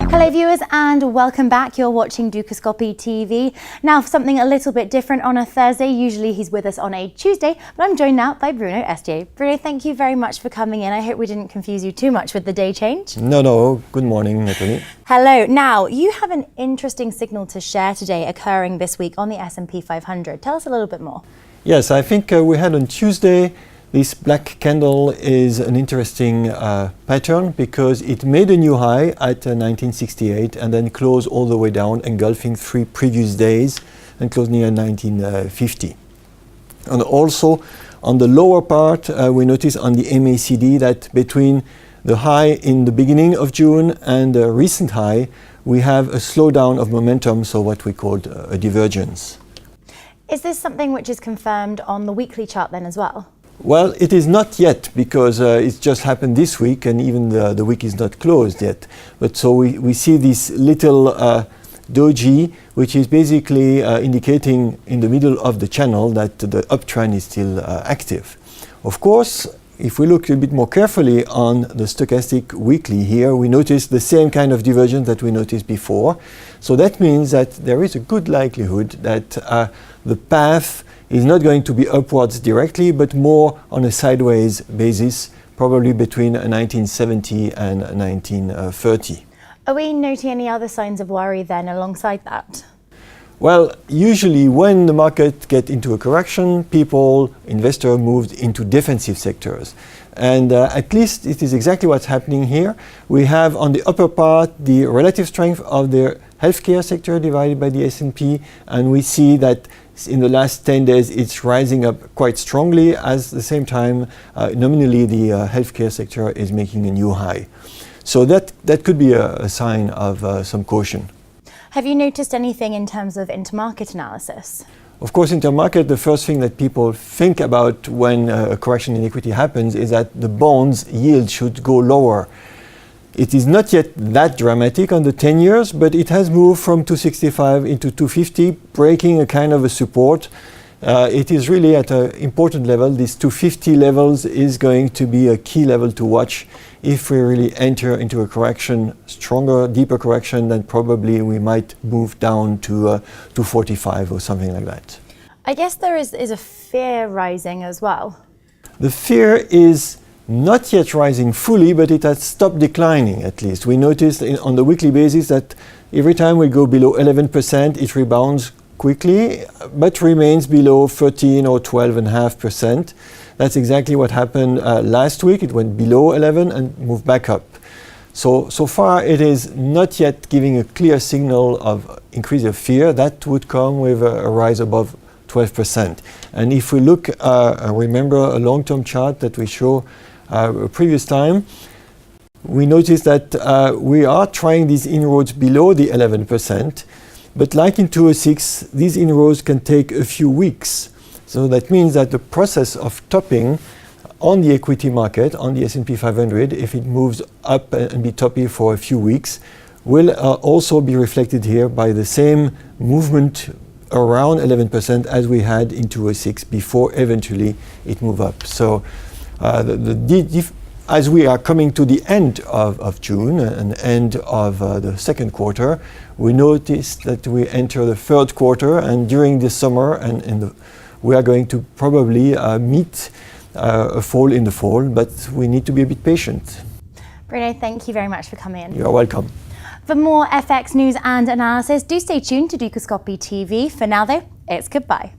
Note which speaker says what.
Speaker 1: Hello viewers and welcome back. You're watching Dukascopy TV. Now for something a little bit different on a Thursday. Usually he's with us on a Tuesday, but I'm joined now by Bruno Estier. Bruno, thank you very much for coming in. I hope we didn't confuse you too much with the day change.
Speaker 2: No. Good morning, Natalie.
Speaker 1: Hello. Now, you have an interesting signal to share today occurring this week on the S&P 500. Tell us a little bit more.
Speaker 2: Yes, I think we had on Tuesday this black candle is an interesting pattern because it made a new high at 1968 and then closed all the way down, engulfing 3 previous days and closed near 1950. And also on the lower part, we notice on the MACD that between the high in the beginning of June and the recent high, we have a slowdown of momentum, so what we called a divergence.
Speaker 1: Is this something which is confirmed on the weekly chart then as well?
Speaker 2: Well, it is not yet because it's just happened this week and even the week is not closed yet. But so we see this little doji, which is basically indicating in the middle of the channel that the uptrend is still active. Of course, if we look a bit more carefully on the stochastic weekly here, we notice the same kind of divergence that we noticed before. So that means that there is a good likelihood that the path is not going to be upwards directly, but more on a sideways basis, probably between 1970 and 1930.
Speaker 1: Are we noting any other signs of worry then alongside that?
Speaker 2: Well, usually when the market gets into a correction, investors moved into defensive sectors. And at least it is exactly what's happening here. We have on the upper part the relative strength of the healthcare sector divided by the S&P, and we see that in the last 10 days it's rising up quite strongly. At the same time, nominally the healthcare sector is making a new high. So that could be a sign of some caution.
Speaker 1: Have you noticed anything in terms of intermarket analysis?
Speaker 2: Of course, intermarket, the first thing that people think about when a correction in equity happens is that the bonds yield should go lower. It is not yet that dramatic on the 10 years, but it has moved from 265 into 250, breaking a kind of a support. It is really at an important level. This 250 levels is going to be a key level to watch. If we really enter into a correction, stronger, deeper correction, then probably we might move down to 245 or something like that.
Speaker 1: I guess there is a fear rising as well.
Speaker 2: The fear is not yet rising fully, but it has stopped declining at least. We noticed on the weekly basis that every time we go below 11%, it rebounds quickly, but remains below 13 or 12.5%. That's exactly what happened last week. It went below 11 and moved back up. So far it is not yet giving a clear signal of increase of fear. That would come with a rise above 12%. And if we look, remember a long-term chart that we show previous time, we notice that we are trying these inroads below the 11%, but like in 206, these inroads can take a few weeks. So that means that the process of topping on the equity market, on the S&P 500, if it moves up and be toppy for a few weeks, will also be reflected here by the same movement around 11% as we had in 206 before eventually it moved up. So as we are coming to the end of June and end of the second quarter, we notice that we enter the third quarter, and during the summer we are going to probably meet a fall in the fall, but we need to be a bit patient.
Speaker 1: Bruno, thank you very much for coming in.
Speaker 2: You're welcome.
Speaker 1: For more FX news and analysis, do stay tuned to Dukascopy TV. For now though, it's goodbye.